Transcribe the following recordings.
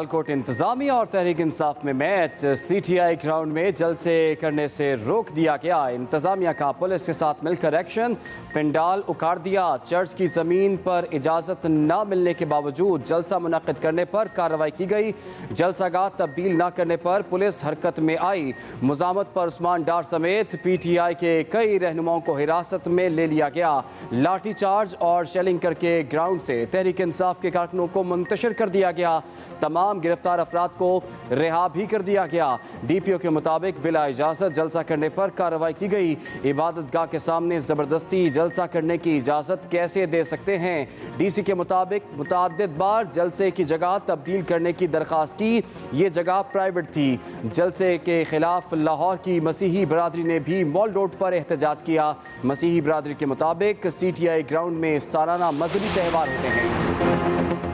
सियालकोट इंतजामिया और तहरीक इंसाफ में मैच। CTI ग्राउंड में जलसे करने से रोक दिया गया। इंतजामिया का पुलिस के साथ मिलकर एक्शन, पंडाल उखाड़ दिया। चर्च की जमीन पर इजाजत न मिलने के बावजूद जलसा मुनक्किद करने पर कार्रवाई की गई। जलसागाह तब्दील न करने पर पुलिस हरकत में आई। मुजामत पर उस्मान डार समेत PTI के कई रहनुमाओं को हिरासत में ले लिया गया। लाठीचार्ज और शेलिंग करके ग्राउंड से तहरीक इंसाफ के कारकुनों को मुंतशिर कर दिया गया। तमाम गिरफ्तार अफराद को रिहा भी कर दिया गया। DPO के मुताबिक बिला इजाज़त जलसा करने पर कार्रवाई की गई। इबादत गाह के सामने ज़बरदस्ती जलसा करने की इजाज़त कैसे दे सकते हैं? DC के मुताबिक मुतअद्दिद बार जलसे की जगह तब्दील करने की दरख्वास्त की। ये जगह प्राइवेट थी। जलसे के खिलाफ लाहौर की मसीही बरादरी ने भी मॉल रोड पर एहतजाज किया। मसीही बरादरी के मुताबिक CTI ग्राउंड में सालाना मजहबी त्यौहार होते हैं।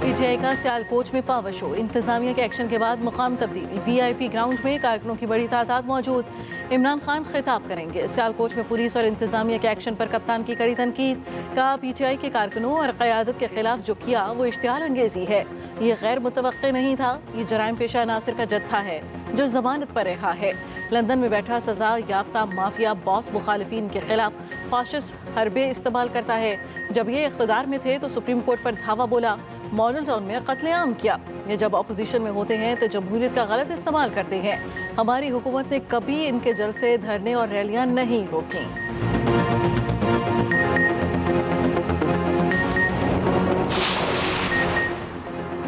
PTI का सियालकोट में पावर शो। इंतजामिया के एक्शन के बाद मुकाम तब्दील। VIP ग्राउंड में कारकुनों की बड़ी तादाद मौजूद। इमरान खान खिताब करेंगे। सियालकोट में पुलिस और इंतजामिया के एक्शन पर कप्तान की कड़ी तनकीद। कहा PTI के कारकुनों और क़यादत के खिलाफ जो किया वो इश्तिहार अंगेजी है। ये गैर मुतवक्के नहीं था। ये जराइम पेशा नासिर का जत्था है जो जमानत पर रहा है। लंदन में बैठा सजा याफ्ता माफिया बॉस मुखालिफिन के खिलाफ फाशिस्ट हरबे इस्तेमाल करता है। जब ये इख्तिदार में थे तो सुप्रीम कोर्ट पर धावा बोला। मॉडल टाउन में कत्लेआम किया। ये जब अपोजिशन में होते हैं तो जमहूरियत का गलत इस्तेमाल करते हैं। हमारी हुकूमत ने कभी इनके जलसे, धरने और रैलियां नहीं रोकी।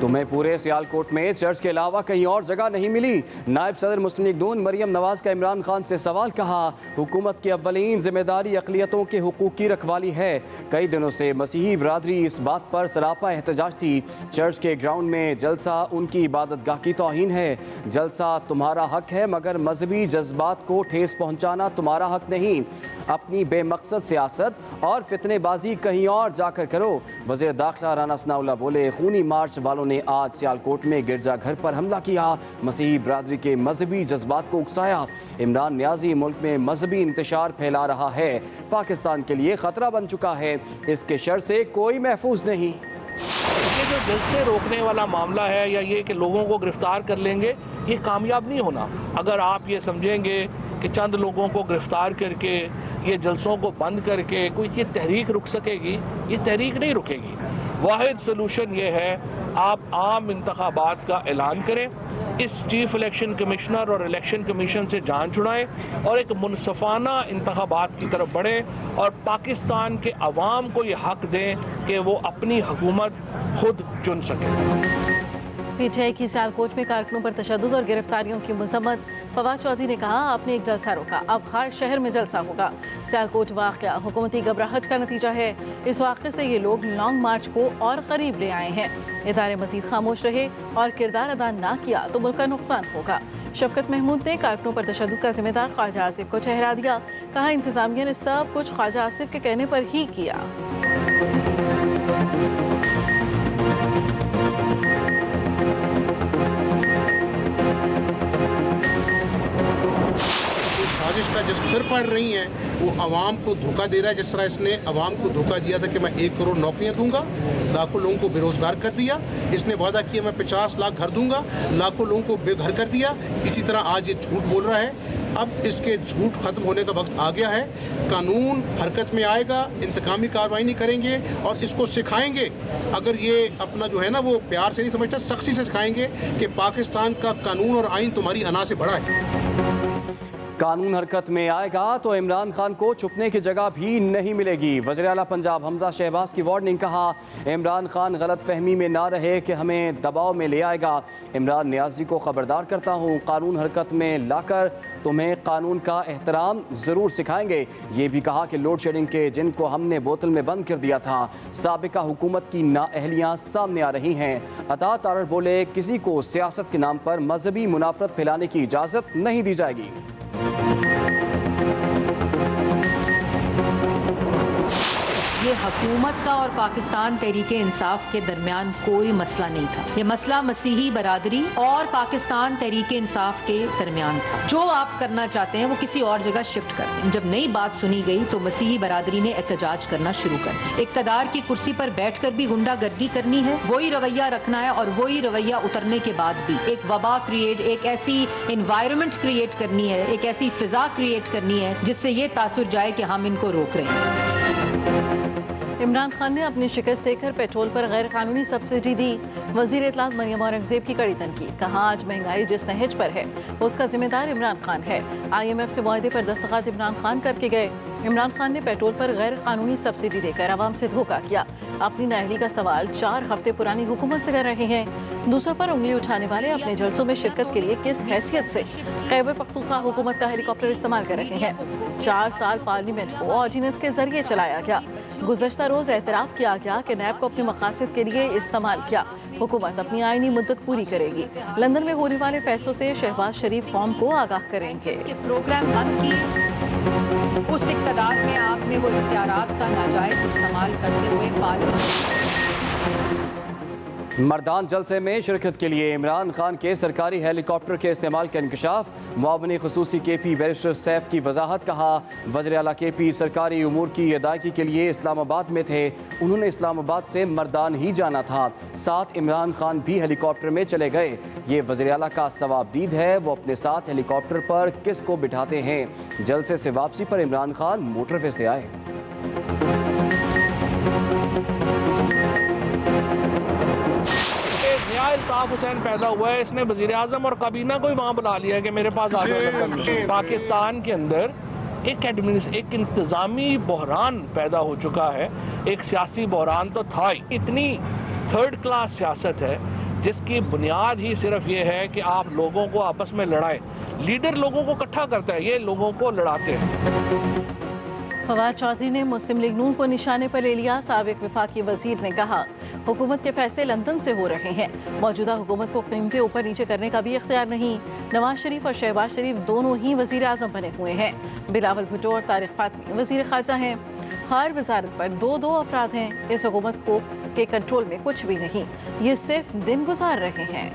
तुम्हें पूरे सियालकोट में चर्च के अलावा कहीं और जगह नहीं मिली। नायब सदर मुस्लिम लीग नून मरियम नवाज का इमरान खान से सवाल। कहा हुकूमत की अव्वलीन जिम्मेदारी अक़लियतों के हुकूक की रखवाली है। कई दिनों से मसीही बरादरी इस बात पर सरापा एहतजाज थी। चर्च के ग्राउंड में जलसा उनकी इबादत गाह की तौहीन है। जलसा तुम्हारा हक है मगर मजहबी जज्बात को ठेस पहुँचाना तुम्हारा हक नहीं। अपनी बेमकसद सियासत और फितनेबाजी कहीं और जाकर करो। वज़ीर दाखिला राना सनाउल्लाह बोले खूनी मार्च वालों ने आज सियालकोट में गिरजाघर पर हमला किया। मसीही बरादरी के मजहबी जज्बात को उकसाया। इमरान नियाजी मुल्क में मजहबी इंतशार फैला रहा है। पाकिस्तान के लिए खतरा बन चुका है। इसके शर से कोई महफूज नहीं। ये जो जलसे रोकने वाला मामला है या ये कि लोगों को गिरफ्तार कर लेंगे, ये कामयाब नहीं होना। अगर आप ये समझेंगे कि चंद लोगों को गिरफ्तार करके ये जलसों को बंद करके कोई ये तहरीक रुक सकेगी, ये तहरीक नहीं रुकेगी। वाहिद सलूशन ये है आप आम इंतखाबात का ऐलान करें, इस चीफ इलेक्शन कमिश्नर और इलेक्शन कमीशन से जांच छुड़ाएं और एक मुनसफाना इंतखाबात की तरफ बढ़ें और पाकिस्तान के अवाम को ये हक दें कि वो अपनी हुकूमत खुद चुन सकें। PTI की सियालकोट में कारकुनों पर तशद्दुद और गिरफ्तारियों की मजम्मत। फवाद चौधरी ने कहा आपने एक जलसा रोका, अब हर शहर में जलसा होगा। सियालकोट वाक़या हुकूमती घबराहट का नतीजा है। इस वाक़े से ये लोग लॉन्ग मार्च को और करीब ले आए हैं। इदारे मजीद खामोश रहे और किरदार अदा ना किया तो मुल्क का नुकसान होगा। शफकत महमूद ने कारकुनों पर तशद्दुद का जिम्मेदार ख्वाजा आसिफ को ठहरा दिया। कहा इंतजामिया ने सब कुछ ख्वाजा आसिफ के कहने पर ही किया। साजिश का जिस सिर पड़ रही है वो आवाम को धोखा दे रहा है। जिस तरह इसने आवाम को धोखा दिया था कि मैं 1 करोड़ नौकरियां दूंगा, लाखों लोगों को बेरोजगार कर दिया। इसने वादा किया मैं 50 लाख घर दूंगा, लाखों लोगों को बेघर कर दिया। इसी तरह आज ये झूठ बोल रहा है। अब इसके झूठ खत्म होने का वक्त आ गया है। कानून हरकत में आएगा, इंतकामी कार्रवाई नहीं करेंगे और इसको सिखाएंगे। अगर ये अपना जो है ना वो प्यार से नहीं समझता, सख्ती से सिखाएंगे कि पाकिस्तान का कानून और आइन तुम्हारी अना से बड़ा है। कानून हरकत में आएगा तो इमरान खान को छुपने की जगह भी नहीं मिलेगी। वज़ीर आला पंजाब हमजा शहबाज की वार्निंग। कहा इमरान खान गलत फहमी में ना रहे कि हमें दबाव में ले आएगा। इमरान नियाजी को खबरदार करता हूँ, कानून हरकत में लाकर तुम्हें कानून का एहतराम ज़रूर सिखाएंगे। ये भी कहा कि लोड शेडिंग के जिनको हमने बोतल में बंद कर दिया था, साबिका हुकूमत की नाअहलियाँ सामने आ रही हैं। अता तारर बोले किसी को सियासत के नाम पर मजहबी मुनाफरत फैलाने की इजाज़त नहीं दी जाएगी। ये हुकूमत का और पाकिस्तान तहरीके इंसाफ के दरमियान कोई मसला नहीं था। ये मसला मसीही बरादरी और पाकिस्तान तहरीके इंसाफ के दरमियान था। जो आप करना चाहते हैं वो किसी और जगह शिफ्ट कर दें। जब नई बात सुनी गई तो मसीही बरादरी ने एहतजाज करना शुरू कर दिया। इक़्तिदार की कुर्सी पर बैठकर भी गुंडागर्दी करनी है, वही रवैया रखना है और वही रवैया उतरने के बाद भी एक वबा क्रिएट, एक ऐसी एनवायरनमेंट क्रिएट करनी है, एक ऐसी फिजा क्रिएट करनी है जिससे ये तासुर जाए कि हम इनको रोक रहे हैं। इमरान खान ने अपनी शिकस्त देकर पेट्रोल पर गैर कानूनी सब्सिडी दी। वजीर इत्तलात मरियम औरंगजेब की कड़ी तनकीद, कहा आज महंगाई जिस नहज पर है उसका जिम्मेदार इमरान खान है। IMF से मुआहदे पर दस्तखत इमरान खान करके गए। इमरान खान ने पेट्रोल पर गैर कानूनी सब्सिडी देकर आवाम से धोखा किया। अपनी नाअहली का सवाल 4 हफ्ते पुरानी हुकूमत से कर रहे हैं। दूसरों पर उंगली उठाने वाले अपने जलसों में शिरकत के लिए किस हैसियत से खैबर पख्तूनख्वा हुकूमत का हेलीकॉप्टर इस्तेमाल कर रहे हैं। 4 साल पार्लियामेंट को ऑर्डिनेंस के जरिए चलाया गया। गुज़श्ता रोज एतराफ़ किया गया कि नैब को अपने मकासद के लिए इस्तेमाल किया। हुकूमत अपनी आईनी मुद्दत पूरी करेगी। लंदन में होने वाले फैसलों से शहबाज शरीफ कौम को आगाह करेंगे। प्रोग्राम बंद किए, उस इक़्तिदार में आपने वो इख्तियारात का नाजायज इस्तेमाल करते हुए पार्लियामेंट मर्दान जलसे में शिरकत के लिए इमरान खान के सरकारी हेलीकॉप्टर के इस्तेमाल का इंकशाफ। मुआवनी खुसूसी KP बैरिस्टर सैफ की वजाहत, कहा वज़ीर आला KP सरकारी उमूर की अदायगी के लिए इस्लामाबाद में थे। उन्होंने इस्लामाबाद से मर्दान ही जाना था। साथ इमरान खान भी हेलीकॉप्टर में चले गए। ये वज़ीर आला का सवाबदीद है, वो अपने साथ हेलीकॉप्टर पर किस को बिठाते हैं। जलसे से वापसी पर इमरान खान मोटरवे से आए। अल्ताफ हुसैन पैदा हुआ है, इसने वजीर आजम और काबीना को ही वहाँ बुला लिया है कि मेरे पास आ जाओ। पाकिस्तान के अंदर एक इंतजामी बहरान पैदा हो चुका है। एक सियासी बहरान तो था ही, इतनी थर्ड क्लास सियासत है जिसकी बुनियाद ही सिर्फ ये है कि आप लोगों को आपस में लड़ाएं। लीडर लोगों को इकट्ठा करता है, ये लोगों को लड़ाते हैं। फवाद चौधरी ने मुस्लिम लीग नून को निशाने पर ले लिया। साबिक वफाकी वजीर ने कहा हुकूमत के फैसले लंदन से हो रहे हैं, मौजूदा हुकूमत को कीमतें ऊपर नीचे करने का भी इख्तियार नहीं। नवाज शरीफ और शहबाज शरीफ दोनों ही वजीर आजम बने हुए हैं। बिलावल भुट्टो और तारिक फातमी वजीर खारजा हैं। हर वजारत पर 2-2 अफराद हैं। इस हुकूमत को के कंट्रोल में कुछ भी नहीं, ये सिर्फ दिन गुजार रहे हैं।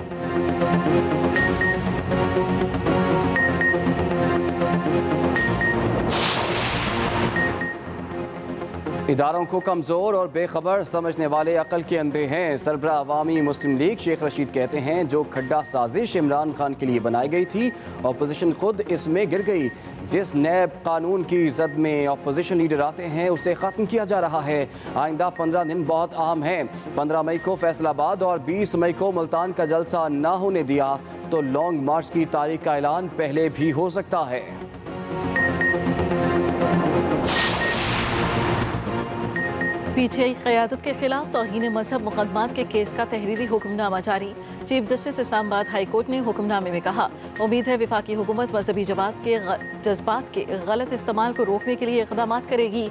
इदारों को कमज़ोर और बेखबर समझने वाले अकल के अंधे हैं। सरबराह अवामी मुस्लिम लीग शेख रशीद कहते हैं जो खड्डा साजिश इमरान खान के लिए बनाई गई थी, अपोजिशन खुद इसमें गिर गई। जिस नैब कानून की जद में अपोजिशन लीडर आते हैं उसे ख़त्म किया जा रहा है। आइंदा 15 दिन बहुत अहम हैं। 15 मई को फैसलाबाद और 20 मई को मुल्तान का जलसा ना होने दिया तो लॉन्ग मार्च की तारीख का ऐलान पहले भी हो सकता है। PTI क़यादत के खिलाफ तौहीन मजहब मुकदमात के केस का तहरीरी हुक्मनामा जारी। Chief justice Islamabad high court ने हुक्मनामे में कहा उम्मीद है वफाकी हुकूमत मजहबी जज्बात के गलत इस्तेमाल को रोकने के लिए इक़दाम करेगी।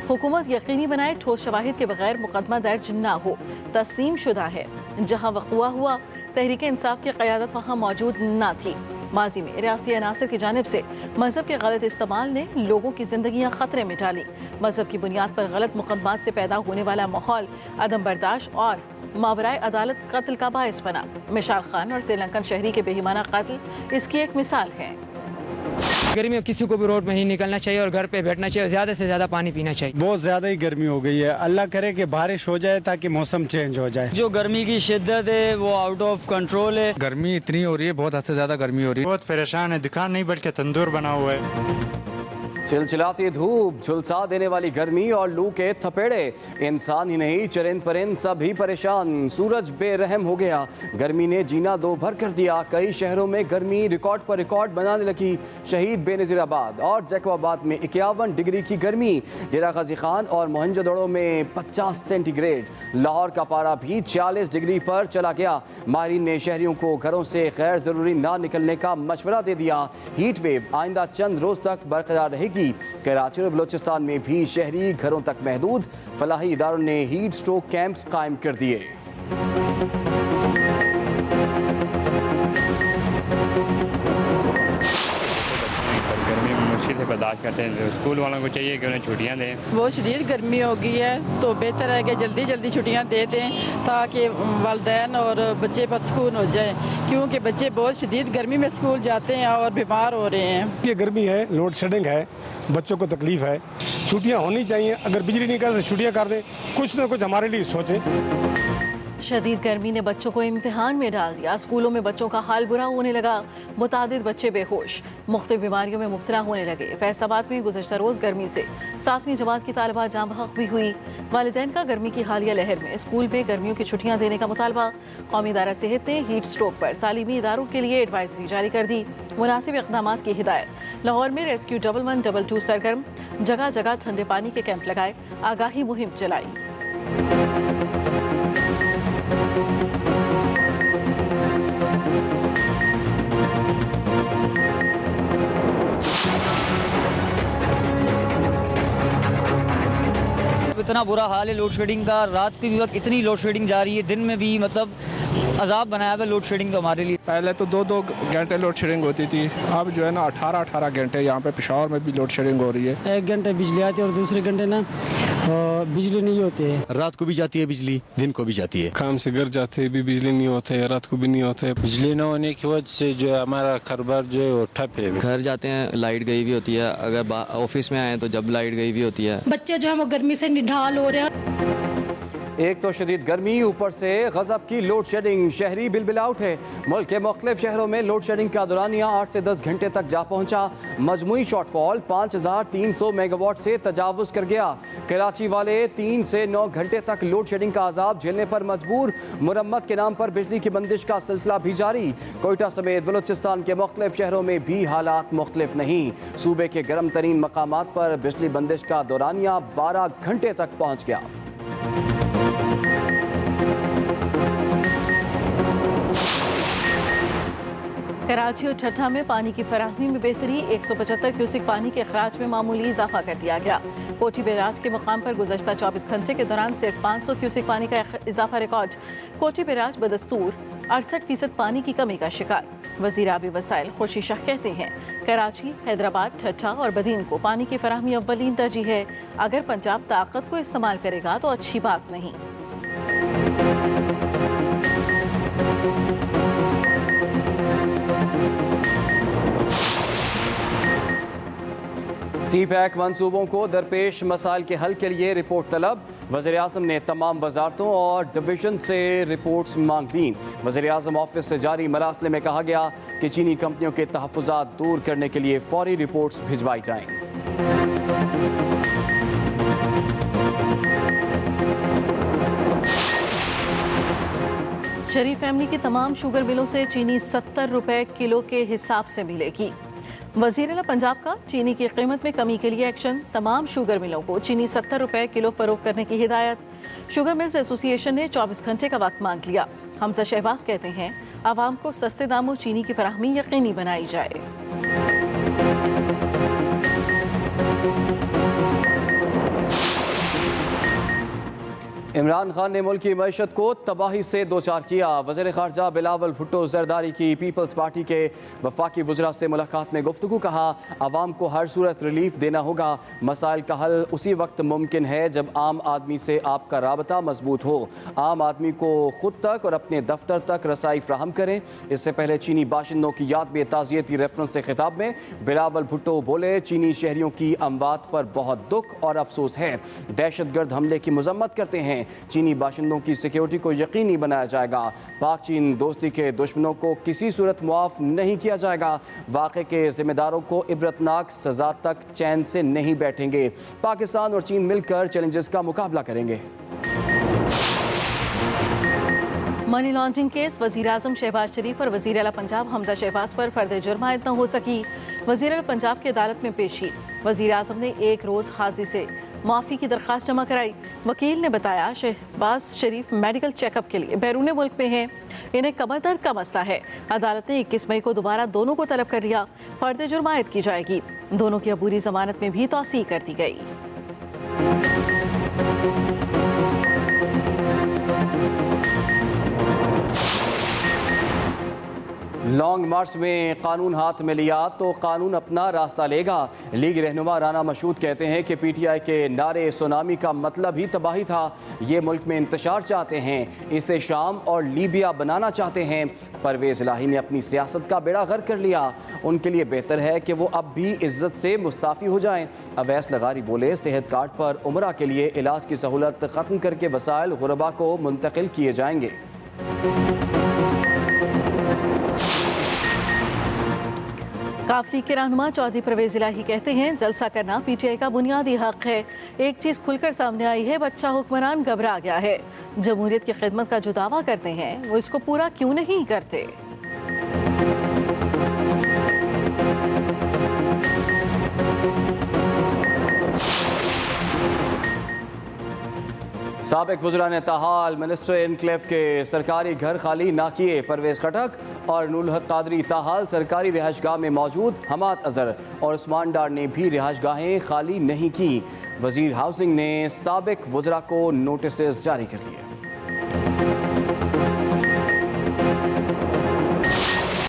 हुकूमत यकीनी बनाए ठोस शवाहिद के बगैर मुकदमा दर्ज ना हो। तस्लीम शुदा है जहाँ वक़ुआ हुआ तहरीक इंसाफ की क़यादत वहाँ मौजूद ना थी। माजी में रियासती अनासर की जानिब से मजहब के गलत इस्तेमाल ने लोगों की जिंदगियां खतरे में डाली। मजहब की बुनियाद पर गलत मुकदमात से पैदा होने वाला माहौल अदम बर्दाश्त और मावराए अदालत कत्ल का बायस बना। मिशाल खान और श्रीलंकन शहरी के बेईमाना कत्ल इसकी एक मिसाल है। गर्मी में किसी को भी रोड में नहीं निकलना चाहिए और घर पे बैठना चाहिए, ज़्यादा से ज़्यादा पानी पीना चाहिए। बहुत ज़्यादा ही गर्मी हो गई है, अल्लाह करे कि बारिश हो जाए ताकि मौसम चेंज हो जाए। जो गर्मी की शिद्दत है वो आउट ऑफ कंट्रोल है। गर्मी इतनी हो रही है, बहुत हद से ज़्यादा गर्मी हो रही है। बहुत परेशान है, दुकान नहीं बल्कि तंदूर बना हुआ है। चिलचिलाती धूप, झुलसा देने वाली गर्मी और लू के थपेड़े, इंसान ही नहीं चरिंद परिंद सभी परेशान। सूरज बेरहम हो गया, गर्मी ने जीना दो भर कर दिया। कई शहरों में गर्मी रिकॉर्ड पर रिकॉर्ड बनाने लगी। शहीद बेनज़ीराबाद और जैकोबाबाद में 51 डिग्री की गर्मी, डेरा गाजी खान और मोहनजोदड़ो में 50 सेंटीग्रेड, लाहौर का पारा भी 40 डिग्री पर चला गया। माहिरीन ने शहरियों को घरों से गैर ज़रूरी ना निकलने का मशवरा दे दिया। हीट वेव आइंदा चंद रोज़ तक बरकरार रहेगी। कराची और बलोचिस्तान में भी शहरी घरों तक महदूद। फलाही इदारों ने हीट स्ट्रोक कैंप्स कायम कर दिए। गर्मी में मुश्किल से बर्दाश्त करते हैं। स्कूल वालों को चाहिए कि उन्हें छुट्टियाँ दें। बहुत शदीद गर्मी हो गई है तो बेहतर है कि जल्दी जल्दी छुट्टियाँ दे दें ताकि वालिदैन और बच्चे पसकून हो जाए, क्योंकि बच्चे बहुत शदीद गर्मी में स्कूल जाते हैं और बीमार हो रहे हैं। ये गर्मी है, लोड शेडिंग है, बच्चों को तकलीफ है, छुट्टियाँ होनी चाहिए। अगर बिजली नहीं कर तो छुट्टियाँ कर दें, कुछ ना कुछ हमारे लिए सोचें। शदीद गर्मी ने बच्चों को इम्तिहान में डाल दिया। स्कूलों में बच्चों का हाल बुरा होने लगा। मुतादिद बच्चे बेहोश, मुख्तलिफ बीमारियों में मुब्तला होने लगे। फैसलाबाद में गुज़श्ता रोज़ गर्मी से 7वीं जमात की तालिबा जाँ बहक भी हुई। वालिदैन का गर्मी की हालिया लहर में स्कूल में गर्मियों की छुट्टियाँ देने का मुतालबा। कौमी इदारा सेहत ने हीट स्ट्रोक पर तालीमी इदारों के लिए एडवाइजरी जारी कर दी। मुनासिब इक़दाम की हिदायत। लाहौर में रेस्क्यू 1112 सरगर्म, जगह जगह ठंडे पानी के कैंप लगाए, आगाही मुहिम चलाई। इतना बुरा हाल है लोड शेडिंग का, रात के भी वक्त इतनी लोड शेडिंग जा रही है, दिन में भी मतलब अजाब बनाया हुआ लोड शेडिंग तो हमारे लिए। पहले तो 2-2 घंटे लोड शेडिंग होती थी, अब जो है ना 18-18 घंटे यहाँ पे पेशावर में भी लोड शेडिंग हो रही है। 1 घंटे बिजली आती है और दूसरे घंटे ना बिजली नहीं होती है। रात को भी जाती है बिजली, दिन को भी जाती है। काम से घर जाते भी बिजली नहीं होते, रात को भी नहीं होते। बिजली न होने की वजह से जो है हमारा कारोबार जो है वो ठप है। घर जाते हैं लाइट गई भी होती है, अगर ऑफिस में आए तो जब लाइट गई भी होती है। बच्चे जो है वो गर्मी से निढाल हो रहे हैं। एक तो शदीद गर्मी, ऊपर से गजब की लोड शेडिंग। शहरी बिलबिला उठे। मुल्क के मुख्तलिफ शहरों में लोड शेडिंग का दौरानिया 8 से 10 घंटे तक जा पहुंचा। मजमुई शॉर्टफॉल 5300 मेगावाट से तजावुज कर गया। कराची वाले 3 से 9 घंटे तक लोड शेडिंग का अजाब झेलने पर मजबूर। मुरम्मत के नाम पर बिजली की बंदिश का सिलसिला भी जारी। कोयटा समेत बलूचिस्तान के मुख्तलिफ शहरों में भी हालात मुख्तलिफ नहीं। सूबे के गर्म तरीन मकामात पर बिजली बंदिश का दौरानिया 12 घंटे तक पहुँच गया। कराची और ठट्ठा में पानी की फराहमी में बेहतरी। 175 क्यूसिक पानी के अखराज में मामूली इजाफा कर दिया गया। कोची बैराज के मुकाम पर गुज़श्ता 24 घंटे के दौरान सिर्फ 500 क्यूसिक पानी का इजाफा रिकॉर्ड। कोची बैराज बदस्तूर 68% पानी की कमी का शिकार। वज़ीर आबी वसाइल खुर्शीद शाह कहते हैं कराची, हैदराबाद, ठट्ठा और बदीन को पानी की फराहमी अव्वलीन तरजीह है। अगर पंजाब ताकत को इस्तेमाल करेगा तो अच्छी बात नहीं। CPEC मंसूबों को दरपेश मसाइल के हल के लिए रिपोर्ट तलब। वज़ीर-ए-आज़म ने तमाम वजारतों और डिवीजन से रिपोर्ट्स मांग ली। वज़ीर-ए-आज़म ऑफिस से जारी मरासले में कहा गया कि चीनी कंपनियों के तहफ़्फ़ुज़ात दूर करने के लिए फौरी रिपोर्ट्स भिजवाई जाएं। शरीफ फैमिली की तमाम शुगर मिलों से चीनी 70 रुपए किलो के हिसाब से मिलेगी। वज़ीर-ए-आला पंजाब का चीनी की कीमत में कमी के लिए एक्शन। तमाम शुगर मिलों को चीनी 70 रुपए किलो फरोख्त करने की हिदायत। शुगर मिल्स एसोसिएशन ने 24 घंटे का वक्त मांग लिया। हमजा शहबाज कहते हैं आवाम को सस्ते दामों चीनी की फराहमी यकीनी बनाई जाए। इमरान खान ने मुल्क की मईशत को तबाही से दो चार किया। वज़ीर ख़ारजा बिलावल भुट्टो ज़रदारी की पीपल्स पार्टी के वफाकी वज़रा से मुलाकात में गुफ्तगू। कहा आवाम को हर सूरत रिलीफ देना होगा। मसाइल का हल उसी वक्त मुमकिन है जब आम आदमी से आपका राबता मजबूत हो। आम आदमी को खुद तक और अपने दफ्तर तक रसाई फ्राहम करें। इससे पहले चीनी बाशिंदों की याद में ताज़ियती रेफरेंस से खिताब में बिलावल भुट्टो बोले चीनी शहरियों की अमवात पर बहुत दुख और अफसोस है। दहशतगर्द हमले की मजम्मत करते हैं। चीनी बाशिंदों की सिक्योरिटी को यकीनी बनाया जाएगा। पाक चीन दोस्ती के दुश्मनों को किसी सूरत मुआफ नहीं किया जाएगा। वाक़े के जिम्मेदारों को इबरतनाक सजा तक चैन से नहीं बैठेंगे। पाकिस्तान और चीन मिलकर चैलेंजेस का मुकाबला करेंगे। Money laundering case. वज़ीर-ए-आज़म शहबाज शरीफ और वज़ीर-ए-आला पंजाब हमजा शहबाज पर फर्द जुर्म आयद न हो सकी। वज़ीर-ए-आला पंजाब की अदालत में पेशी। वज़ीर-ए-आज़म ने एक रोज़ हाजी से माफ़ी की दरख्वास्त जमा कराई। वकील ने बताया शहबाज शरीफ मेडिकल चेकअप के लिए बैरून मुल्क में हैं। इन्हें कमर दर्द का मसला है। अदालत ने 21 मई को दोबारा दोनों को तलब कर लिया। फर्द जुर्म आयद की जाएगी। दोनों की अबूरी जमानत में भी तौसीह कर दी गई। लॉन्ग लॉन्ग मार्च में कानून हाथ में लिया तो कानून अपना रास्ता लेगा। लीग रहनुमा राना मशहूद कहते हैं कि PTI के नारे सुनामी का मतलब ही तबाही था। ये मुल्क में इंतशार चाहते हैं, इसे शाम और लीबिया बनाना चाहते हैं। परवेज़ इलाही ने अपनी सियासत का बेड़ा गर्क कर लिया। उनके लिए बेहतर है कि वो अब भी इज्जत से मुस्ताफ़ी हो जाएं। अवैस लगारी बोले, सेहत कार्ड पर उम्रा के लिए इलाज की सहूलत ख़त्म करके वसाइल गुरबा को मुंतकिल किए जाएंगे। काफी के रहनुमा चौधरी परवेज़ इलाही कहते हैं, जलसा करना PTI का बुनियादी हक है। एक चीज़ खुलकर सामने आई है, बच्चा हुक्मरान घबरा गया है। जमहूरियत की खिदमत का जो दावा करते हैं वो इसको पूरा क्यों नहीं करते। साबिक वज़रा ने ताहाल मिनिस्टर इनक्लेव के सरकारी घर खाली ना किए। परवेज़ खटक और नूरुल हक कादरी ताहाल सरकारी रिहाइशगाह में मौजूद। हमाद अजहर और उस्मान डार ने भी रिहाइशगाहें खाली नहीं की। वज़ीर हाउसिंग ने साबिक वज़रा को नोटिस जारी कर दिए।